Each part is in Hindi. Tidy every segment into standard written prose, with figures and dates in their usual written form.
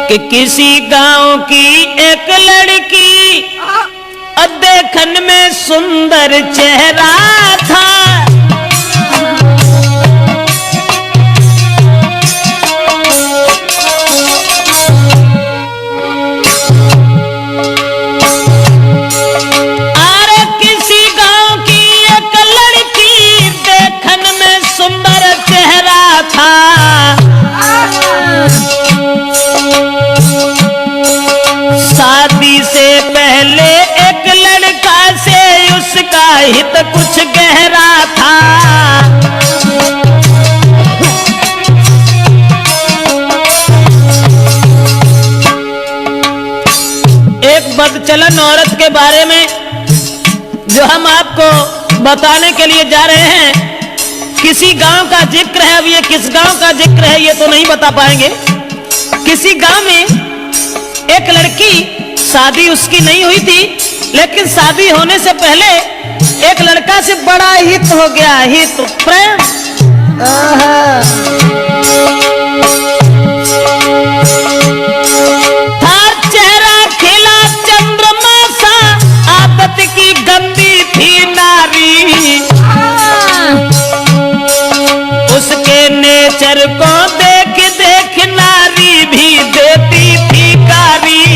कि किसी गांव की एक लड़की देखन में सुंदर चेहरा था। अरे किसी गांव की एक लड़की देखन में सुंदर चेहरा था। शादी से पहले एक लड़का से उसका हित कुछ गहरा था। एक बदचलन औरत के बारे में जो हम आपको बताने के लिए जा रहे हैं, किसी गांव का जिक्र है। अब ये किस गांव का जिक्र है ये तो नहीं बता पाएंगे। किसी गांव में एक लड़की, शादी उसकी नहीं हुई थी, लेकिन शादी होने से पहले एक लड़का से बड़ा हित हो गया, हित प्रेम। था चेहरा खिला चंद्रमा सा, आदत की गंदी थी नारी। उसके नेचर को देख देख नारी भी देती थी गारी।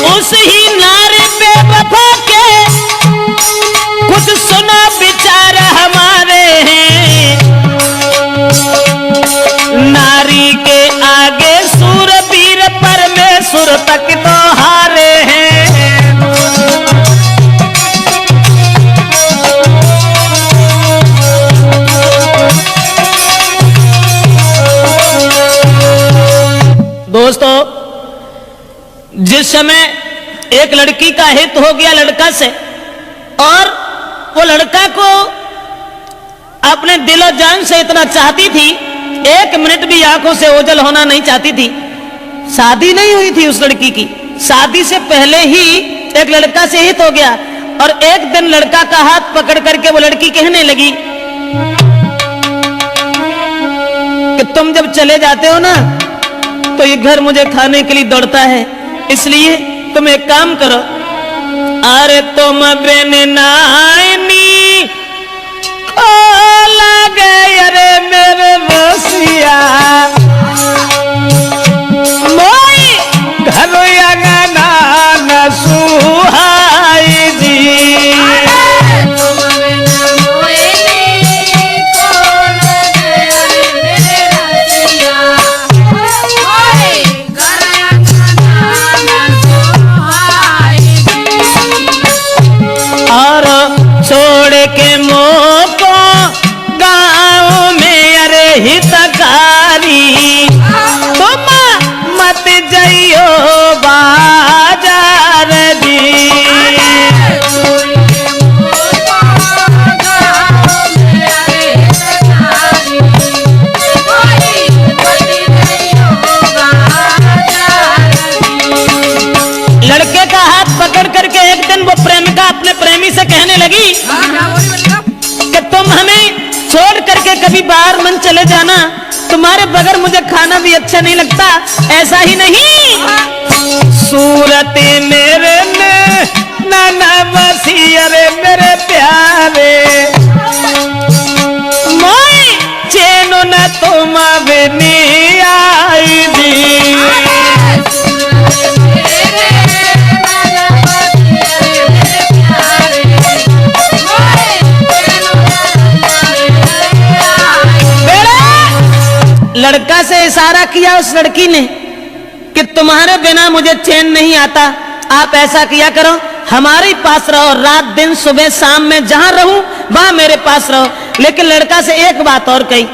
उस ही नारी बेवफा के कुछ सुना विचार हमारे हैं। नारी के आगे सूरवीर परमेश्वर तक तो हारे हैं। दोस्तों, जिस समय एक लड़की का हित हो गया लड़का से, और वो लड़का को अपने दिलो जान से इतना चाहती थी, एक मिनट भी आंखों से ओझल होना नहीं चाहती थी। शादी नहीं हुई थी उस लड़की की, शादी से पहले ही एक लड़का से हित हो गया। और एक दिन लड़का का हाथ पकड़ करके वो लड़की कहने लगी कि तुम जब चले जाते हो ना तो ये घर मुझे खाने के लिए दौड़ता है, इसलिए तुम एक काम करो। अरे तुम बिन नाइनी को लगे अरे मेरे रसिया, मोई घर अंगना न सुहाई जी। छोड़ के मोको गाँव में अरे हितकारी, तुम मत जाइयो बाजार जी। लड़के का हाथ पकड़ करके एक दिन वो प्रेमिका अपने प्रेमी से कहने लगी कि तुम हमें छोड़ करके कभी बाहर मन चले जाना, तुम्हारे बगैर मुझे खाना भी अच्छा नहीं लगता। ऐसा ही नहीं, सूरत मेरे ने नाना बसी अरे मेरे प्यारे, मोई चैनो न तुम नहीं आई जी। लड़का से इशारा किया उस लड़की ने कि तुम्हारे बिना मुझे चैन नहीं आता, आप ऐसा किया करो, हमारे पास रहो, रात दिन सुबह शाम में जहां रहूं वहां मेरे पास रहो। लेकिन लड़का से एक बात और कही,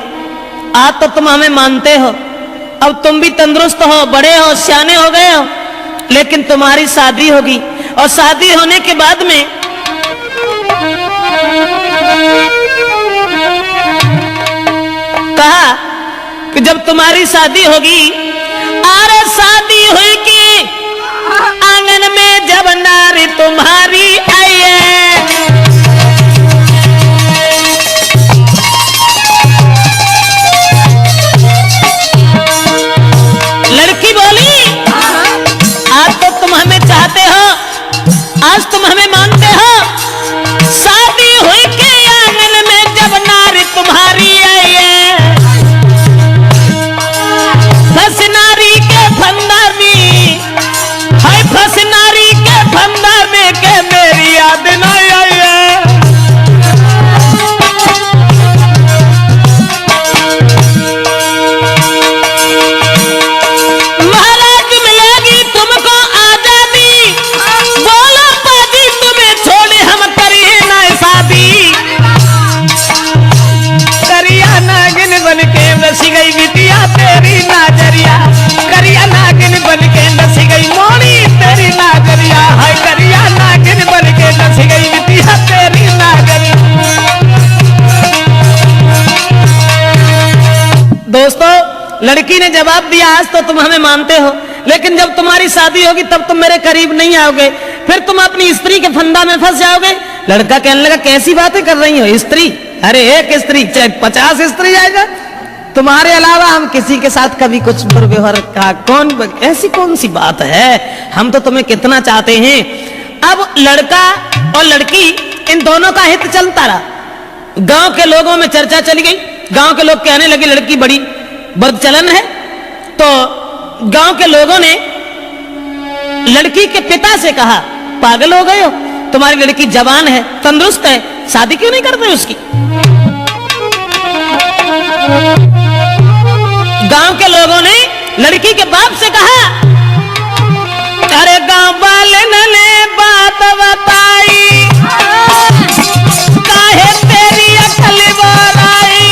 आज तो तुम हमें मानते हो, अब तुम भी तंदुरुस्त हो, बड़े हो, सियाने हो गए हो, लेकिन तुम्हारी शादी होगी, और शादी होने के बाद में कहा कि जब तुम्हारी शादी होगी, अरे शादी हुई कि आंगन में जब नारी तुम्हारी आई है, आज तुम हमें मानते हो? शादी हुई के आंगन में जब नारी तुम्हारी आई है, फंस नारी के फंदा में, हाय फंस नारी के फंदा में के मेरी याद न आई है। महाराज मिलेगी तुमको आजादी, बोलो पाजी तुम्हें छोड़े हम करिए ना शादी। करिया नागिन बन के बस गई बिटिया तेरी नाजरिया, करिया नागिन बन के बस गई मोड़ी तेरी नाजरिया, हाय करिया नागिन बन के बस गई बिटिया तेरी नाजरिया। दोस्तों, लड़की ने जवाब दिया आज तो तुम हमें मानते हो, लेकिन जब तुम्हारी शादी होगी तब तुम मेरे करीब नहीं आओगे, फिर तुम अपनी स्त्री के फंदा में फंस जाओगे। लड़का कहने लगा कैसी बातें कर रही हो, स्त्री? अरे एक स्त्री चाहे 50 स्त्री आएगा, तुम्हारे अलावा हम किसी के साथ कभी कुछ दुर्व्यवहार का ऐसी कौन सी बात है, हम तो तुम्हें कितना चाहते हैं। अब लड़का और लड़की इन दोनों का हित चलता रहा। गांव के लोगों में चर्चा चली गई, गांव के लोग कहने लगे लड़की बड़ी बदचलन है। तो गांव के लोगों ने लड़की के पिता से कहा पागल हो गए हो, तुम्हारी लड़की जवान है, तंदुरुस्त है, शादी क्यों नहीं करते उसकी? गांव के लोगों ने लड़की के बाप से कहा, अरे गांव वाले ने बात बताई, काहे तेरी अकल बोलाई।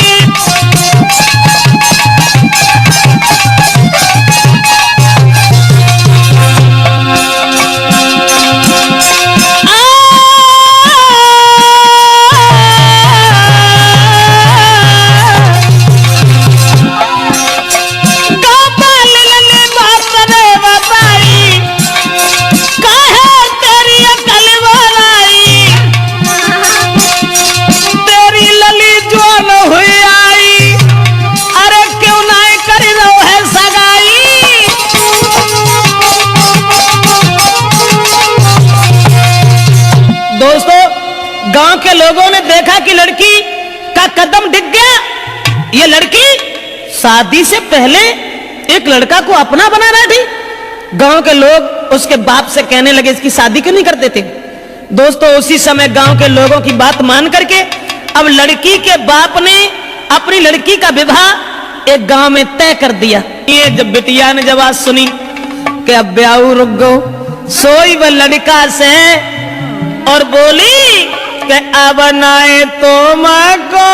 गांव के लोगों ने देखा कि लड़की का कदम डिग गया, ये लड़की शादी से पहले एक लड़का को अपना बना बैठी। गांव के लोग उसके बाप से कहने लगे इसकी शादी क्यों नहीं कर देते। दोस्तों, उसी समय गांव के लोगों की बात मान करके अब लड़की के बाप ने अपनी लड़की का विवाह एक गांव में तय कर दिया। ये जब बिटिया ने जब आज सुनी कि अब ब्याह रुक गो, सोई वह लड़का से और बोली कि अब नाए तो माँ को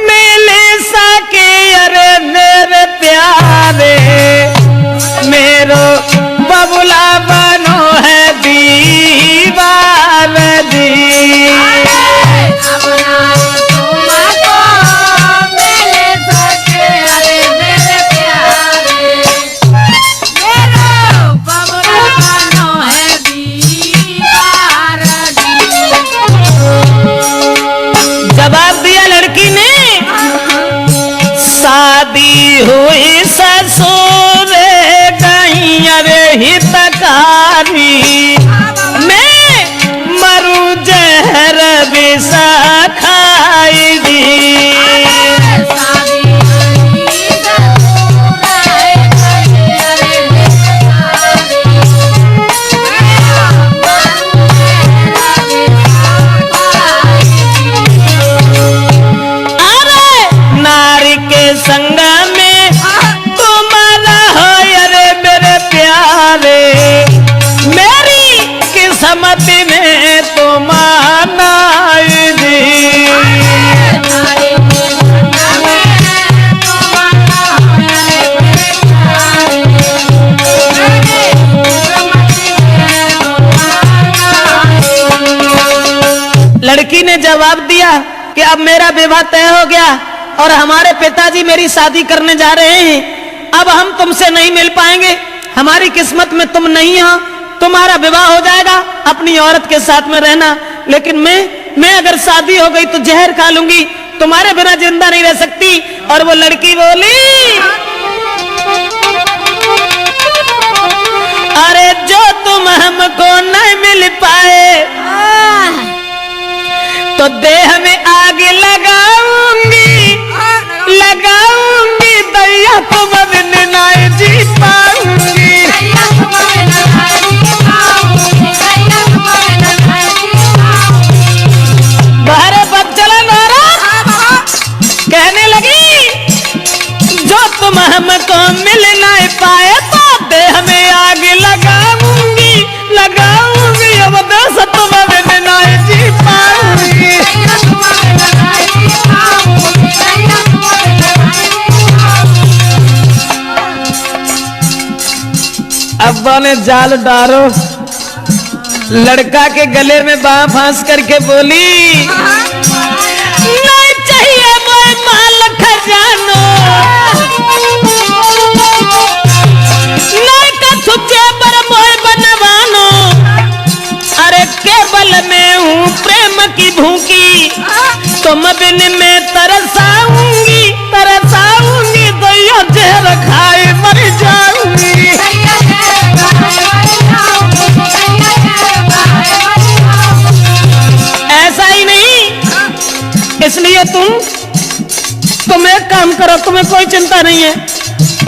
मिले सके, अरे मेरे प्यारे मेरो बबुला बनो है दीवार दी। शादी हुई ससुर गई अरे हितकारी, मैं मरू जहर विषा खाई दी। संग में तुम्हारा हो अरे मेरे प्यारे, मेरी किस्मत में तुम्हारा जी। लड़की ने जवाब दिया कि अब मेरा विवाह तय हो गया और हमारे पिताजी मेरी शादी करने जा रहे हैं, अब हम तुमसे नहीं मिल पाएंगे, हमारी किस्मत में तुम नहीं हो, तुम्हारा विवाह हो जाएगा, अपनी औरत के साथ में रहना, लेकिन मैं अगर शादी हो गई तो जहर खा लूंगी, तुम्हारे बिना जिंदा नहीं रह सकती। और वो लड़की बोली, अरे जो तुम हमको नहीं मिल बुढ़वा ने जाल डारो, लड़का के गले में बाह फांस करके बोली, नहीं चाहिए मोए माल खजानो, नहीं कछु जेबर मोए बनवानो, अरे केवल मैं हूँ प्रेम की भूखी, तुम बिन में तरसाऊंगी तरसाऊंगी, दैया जहर खाए मर जाऊंगी। ऐसा ही नहीं, इसलिए तुम एक काम करो, तुम्हें कोई चिंता नहीं है,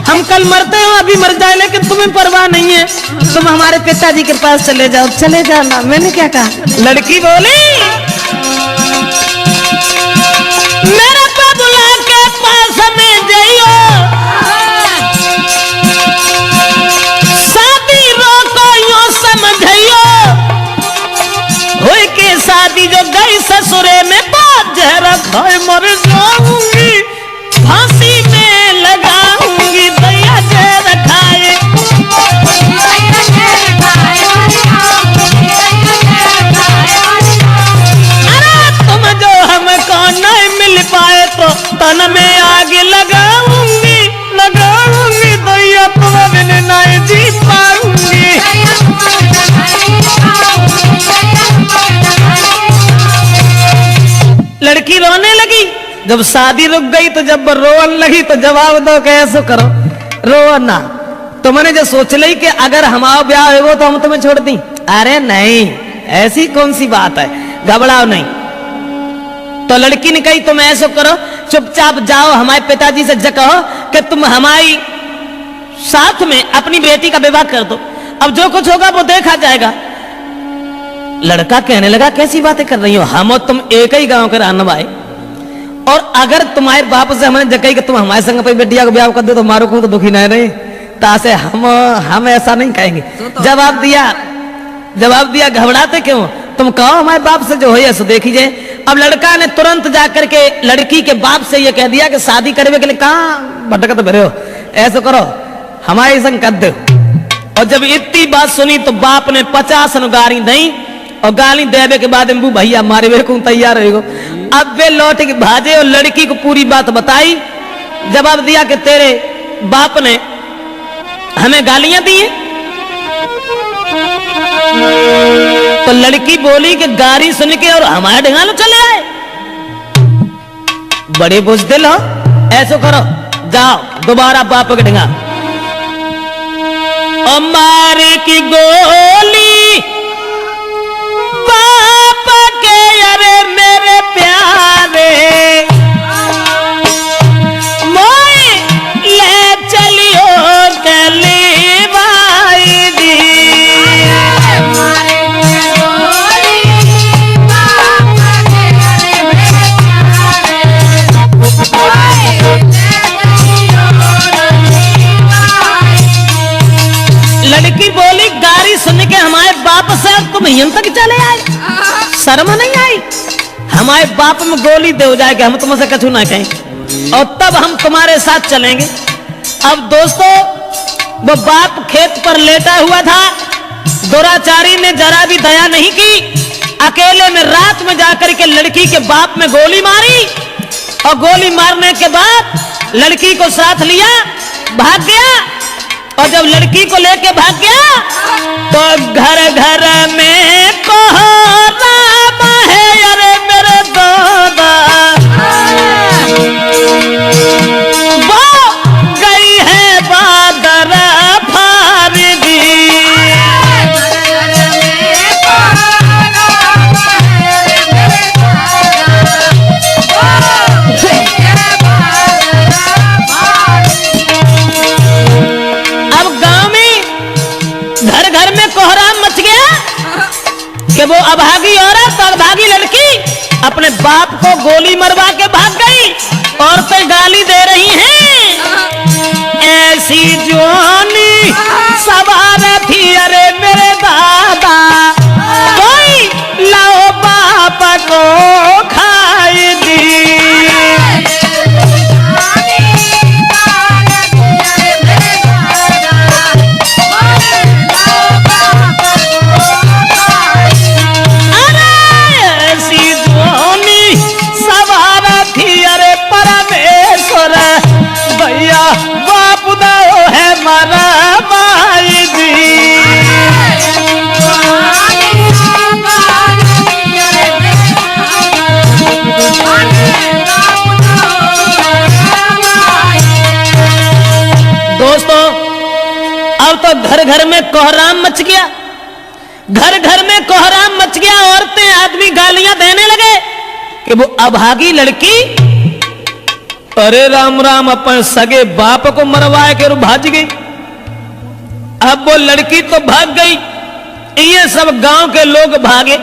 हम कल मरते हो अभी मर जाए, लेकिन तुम्हें परवाह नहीं है, तुम हमारे पिताजी के पास चले जाओ। चले जाना, मैंने क्या कहा? लड़की बोली, मेरा बाबूला के पास में जाइयो, शादी रोको यो समझियो, हुई की शादी जो गई ससुरे में, बात जहर खाए मर जाऊंगी, फांसी में लगाऊंगी, दैया जहर खाए। अरे तुम जो हमको नहीं मिल पाए तो तन में आग लगाऊंगी लगाऊंगी, दैया तुम बिन नहीं जी पाऊंगी। लड़की रोने लगी, जब शादी रुक गई तो जब रोन लगी तो जवाब दो कैसे करो, रो ना, तुमने जो सोच ली कि अगर हमारा ब्याह हो तो हम तुम्हें छोड़ दी, अरे नहीं, ऐसी कौन सी बात है, घबराओ नहीं। तो लड़की ने कही तुम ऐसा करो, चुपचाप जाओ हमारे पिताजी से कहो कि तुम हमारी साथ में अपनी बेटी का विवाह कर दो, अब जो कुछ होगा वो देखा जाएगा। लड़का कहने लगा कैसी बातें कर रही हो, हम और तुम एक ही गांव के रहने वाले, और अगर तुम्हारे बाप से हमने जगह कि तुम हमारे संग बेटिया को ब्याह कर दो तो हमारे को तो दुखी नहीं रहे, तासे हम ऐसा नहीं कहेंगे। जवाब दिया घबराते क्यों, तुम कहो हमारे बाप से जो हो सो देखी जाए। अब लड़का ने तुरंत जाकर के लड़की के बाप से ये कह दिया कि शादी करने के लिए कहाँ भटकत भरे हो, ऐसा करो हमारे संग कर दो। और जब इतनी बात सुनी तो बाप ने 50 गाली दी, और गाली देवे के बाद भैया मारे वे को तैयार हो। अब वे लौट के भाजे और लड़की को पूरी बात बताई, जवाब दिया कि तेरे बाप ने हमें गालियां दी हैं। तो लड़की बोली कि गाली सुन के और हमारे ढंगालो चले आए, बड़े बुजदिल हो, ऐसो करो जाओ दोबारा बाप के ढंगा, और मारे की गोली बाप के, अरे मेरे प्यारे मोए ले चलियो कली भाई दी। लड़की बोली गाली सुन के हमारे बाप से तुम यहां तक चले आए, शर्म नहीं आई, हमारे बाप में गोली दे हो जाएगा, हम तुमसे कछु ना कहें और तब हम तुम्हारे साथ चलेंगे। अब दोस्तों वो बाप खेत पर लेटा हुआ था, दुराचारी ने जरा भी दया नहीं की, अकेले में रात में जाकर के लड़की के बाप में गोली मारी, और गोली मारने के बाद लड़की को साथ लिया भाग गया। और जब लड़की को लेके भाग गया तो घर घर में कोहराम है, अरे मेरे दादा वो गई है बादर फारिदी। कि वो अभागी औरत और अभागी लड़की अपने बाप को गोली मरवा के भाग गई, औरतें गाली दे रही हैं, ऐसी जवानी सवार थी, अरे मेरे दादा कोई लाओ बाप को खाई दी। मच गया, घर घर में कोहराम मच गया। औरतें आदमी गालियां देने लगे कि वो अभागी लड़की, अरे राम राम, अपन सगे बाप को मरवाए के भाज गई। अब वो लड़की तो भाग गई, ये सब गांव के लोग भागे।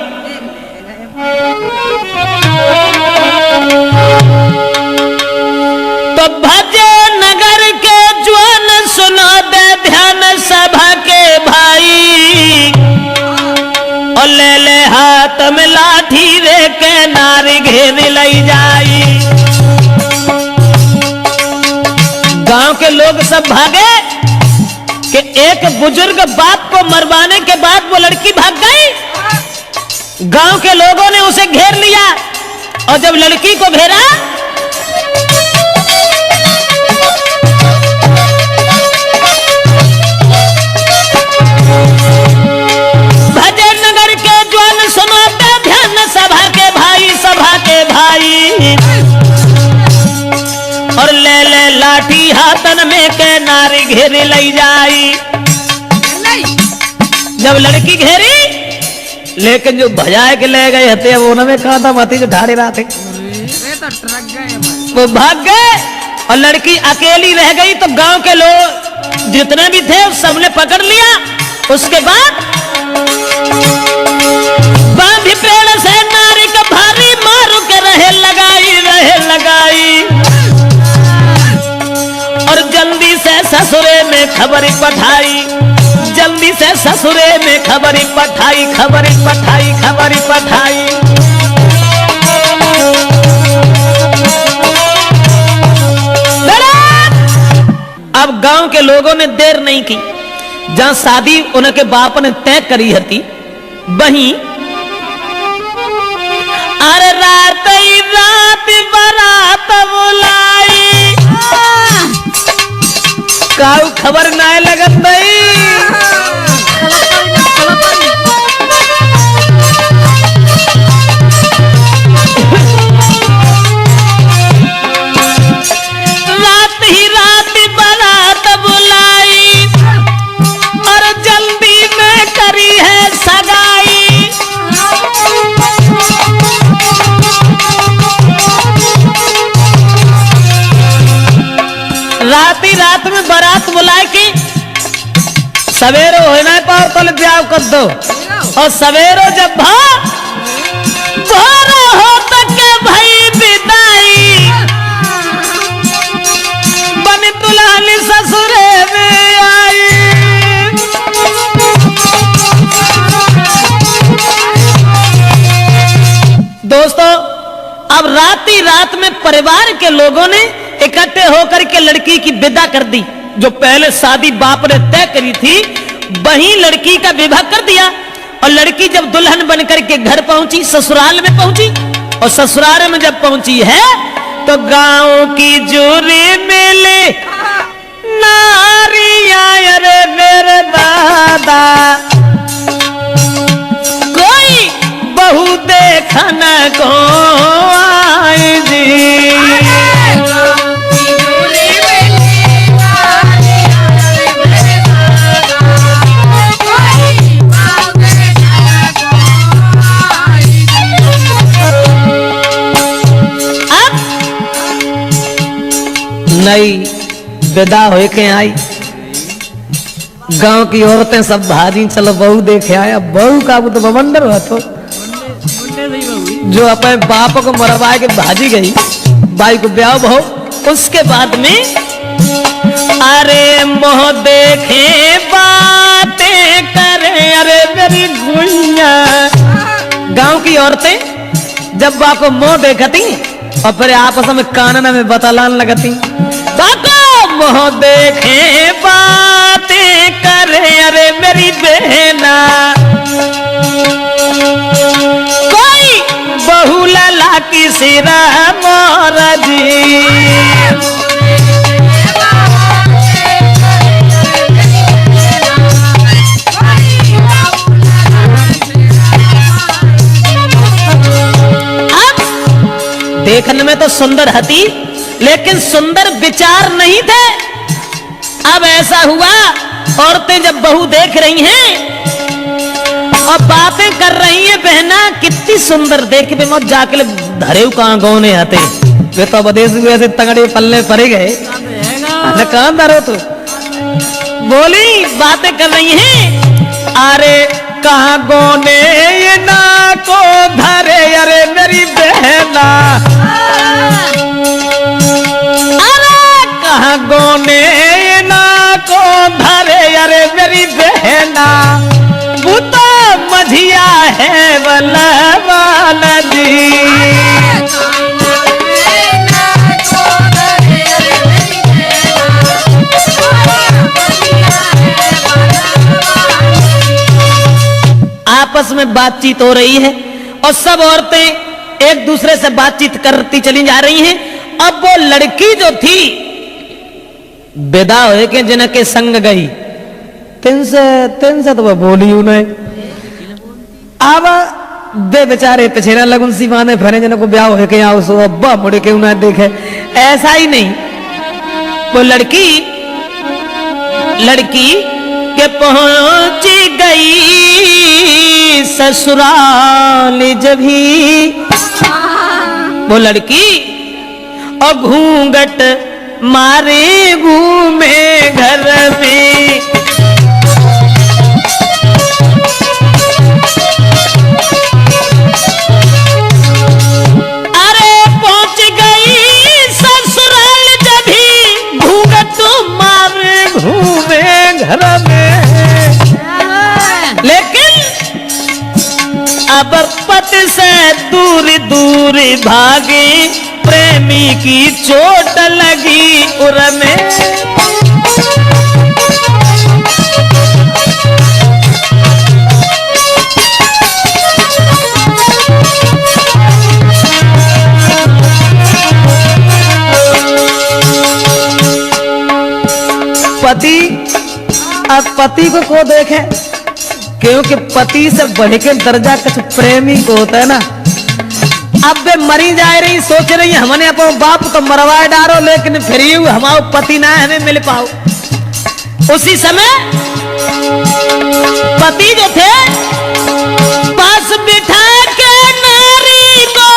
तो भजे नगर के ज्वान सुनो दे ध्यान सभा के भाई, और ले ले हाथ में लाठी रे के नारी घेर लई जाई। गांव के लोग सब भागे कि एक बुजुर्ग बाप को मरवाने के बाद वो लड़की भाग गई। गांव के लोगों ने उसे घेर लिया, और जब लड़की को घेरा भजे नगर के ज्वान सुनाते ध्यान सभा के भाई, सभा के भाई, और ले ले लाठी हाथन में के नारी घेरी लई जाई। जब लड़की घेरी, लेकिन जो भजाए के ले गए हते वो उनमें कहा था मती जो ढाड़े रहा थे वो भाग गए, और लड़की अकेली रह गई। तो गांव के लोग जितने भी थे सबने पकड़ लिया। उसके बाद बांधी पेड़ से नारी का भारी मारू के रहे लगाई, और जल्दी से ससुरे में खबर पठाई, जल्दी से ससुरे में खबर पठाई। अब गांव के लोगों ने देर नहीं की, जहां शादी उनके बाप ने तय करी थी वहीं अरे रात ही रात बारात बुलाई, काऊ खबर ना लगत नहीं। रात ही रात बारात बुलाई, और जल्दी में करी है सगाई। रात ही रात में बारात बुलाए कि सवेरो होना पाओ तो ब्याह कर दो, और सवेरो जब भोर हो तक के भाई विदाई, बन दुल्हन ससुरे में आई। दोस्तों, अब रात ही रात में परिवार के लोगों ने इकट्ठे होकर के लड़की की विदा कर दी। जो पहले शादी बाप ने तय करी थी वहीं लड़की का विवाह कर दिया, और लड़की जब दुल्हन बनकर के घर पहुंची, ससुराल में पहुंची, और ससुराल में जब पहुंची है तो गांव की जोरी मिले नारिया, अरे मेरे दादा कोई बहू देखना को आई जी। नई विदा हो के आई, गांव की औरतें सब भाजी चलो बहू देखे आया। बहू का वो तो बवंडर हुआ, तो जो अपने बाप को मरवा के भाजी गई, भाई को ब्याह बहू। उसके बाद में अरे मोह देखे बातें करे, अरे मेरी गुइया। गांव की औरतें जब बाप को मोह देखती और फिर आपस में कानन में बतलान लगती, बाको मोह देखे बातें करे, अरे मेरी बहना कोई बहू लला की सिरा मोरा जी। देखने में तो सुंदर हती, लेकिन सुंदर विचार नहीं थे। अब ऐसा हुआ, औरतें जब बहू देख रही हैं और बातें कर रही है बहना कितनी सुंदर। देख के मत जाके धरे कहाँ गौने आते वे तो विदेश में ऐसे तगड़े पल्ले पड़े गए कहाँ धरो तू। बोली बातें कर रही हैं अरे कहाँ गौने ये ना को धरे अरे मेरी बहना अरे कहाँ गौने ये ना को धरे अरे मेरी बहना वो तो मझिया है वल्लवाला जी। आपस में बातचीत हो रही है और सब औरतें एक दूसरे से बातचीत करती चली जा रही हैं। अब वो लड़की जो थी विदा हो के जिनके संग गई तिन से तो वह बोली उन्हें अब बे बेचारे पिछेरा लगुन सी माने फरे जन को ब्याह हो के आओ सो अब्बा मुड़े के उन्हें देखे ऐसा ही नहीं। वो लड़की के पहुंची गई ससुराल जब ही वो लड़की और घूंघट मारे घूमे घर में अरे पहुंच गई ससुराल जब ही घूंघट मारे घूमे घर में। लेकिन अब पति से दूर दूर भागे प्रेमी की चोट लगी उर में। पति अब पति को देखे क्योंकि पति से बढ़ के दर्जा कुछ प्रेमी को होता है ना। अब वे मरी जा रही सोच रही हमने अपने बाप तो मरवाए डारो लेकिन फिर हमारा पति ना हमें मिल पाओ। उसी समय पति जो थे पास बिठा के नारी को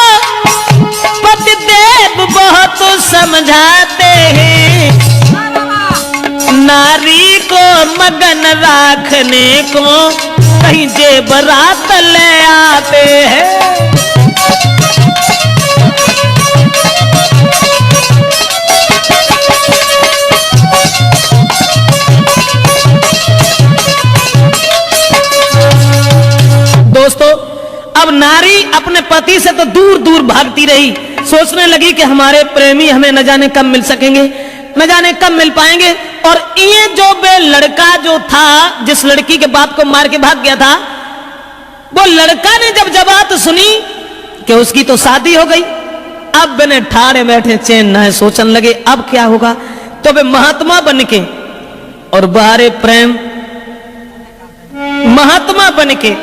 पति देव बहुत समझाते हैं। नारी को मगन रखने को कहीं जेबरात ले आते हैं। दोस्तों अब नारी अपने पति से तो दूर दूर भागती रही, सोचने लगी कि हमारे प्रेमी हमें न जाने कब मिल सकेंगे, न जाने कब मिल पाएंगे। और ये जो बे लड़का जो था जिस लड़की के बाप को मार के भाग गया था, वो लड़का ने जब बात सुनी कि उसकी तो शादी हो गई, अब बने ठाड़े बैठे चैन न है, सोचने लगे अब क्या होगा। तो वे महात्मा बन के और बारे प्रेम महात्मा बन के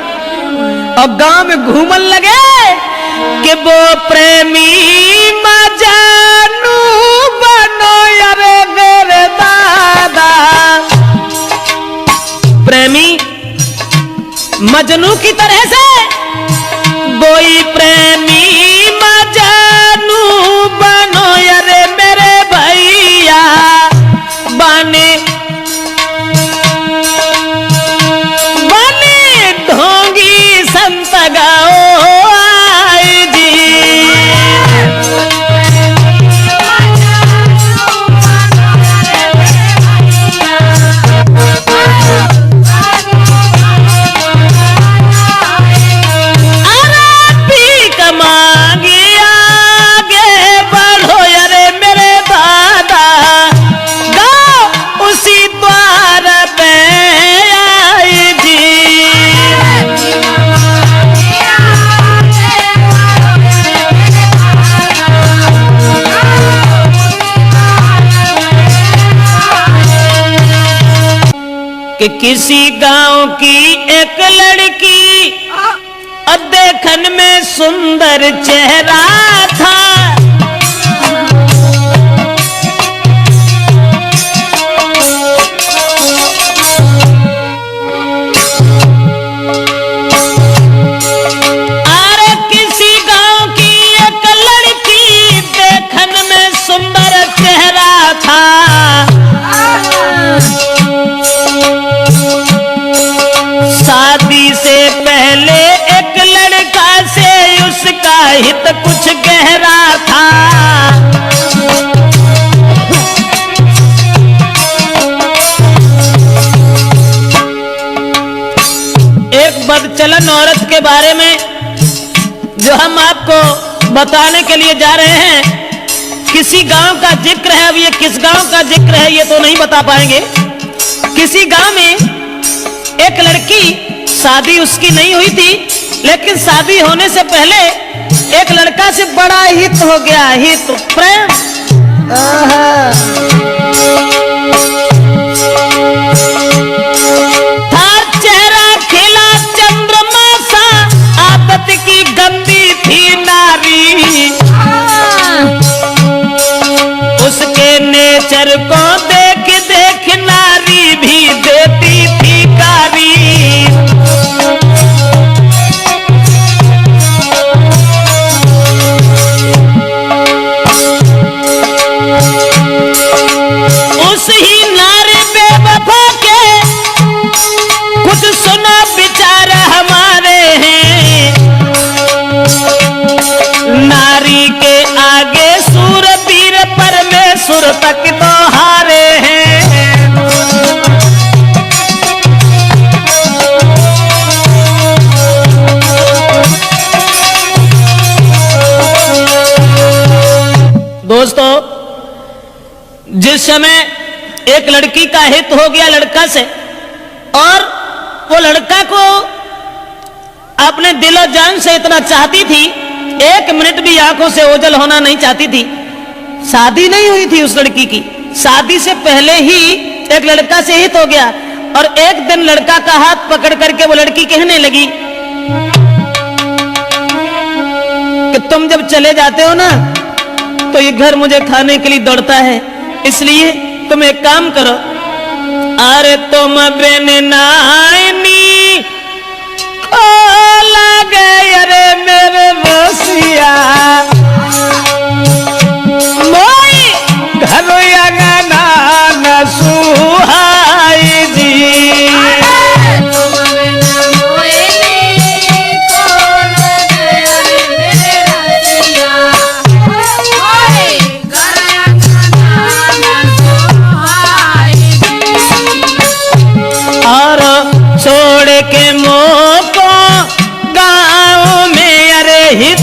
और गांव में घूमन लगे कि वो प्रेमी मजानू बनो यारे मेरे दादा। प्रेमी मजनू की तरह से कोई प्रेमी मजानू बनो यारे मेरे भैया बने ढोंगी संत गाओ आई जी। कि किसी गांव की एक लड़की देखन में सुंदर चेहरा था। हित कुछ गहरा था। एक बदचलन औरत के बारे में जो हम आपको बताने के लिए जा रहे हैं, किसी गांव का जिक्र है। अब ये किस गांव का जिक्र है ये तो नहीं बता पाएंगे। किसी गांव में एक लड़की, शादी उसकी नहीं हुई थी, लेकिन शादी होने से पहले एक लड़का से बड़ा हित हो गया, हित प्रेम। था चेहरा खिला चंद्रमा सा, आदत की गंदी थी नारी। उसके नेचर को देख देख नारी भी देती थी गारी। उस ही नारी बेवफा के कुछ सुना विचार हमारे हैं। नारी के आगे सूरवीर परमेश्वर तक तो हारे हैं। दोस्तों, जिस समय एक लड़की का हित हो गया लड़का से, और वो लड़का को अपने दिलो जान से इतना चाहती थी, एक मिनट भी आंखों से ओझल होना नहीं चाहती थी। शादी नहीं हुई थी उस लड़की की, शादी से पहले ही एक लड़का से हित हो गया। और एक दिन लड़का का हाथ पकड़ करके वो लड़की कहने लगी कि तुम जब चले जाते हो ना तो ये घर मुझे खाने के लिए दौड़ता है, इसलिए तुम एक काम करो, अरे तुम बिन नाइनी को लगे अरे मेरे रसिया, मोई घर अंगना न सुहाई जी। छोड़ के मोको गाँव में अरे हित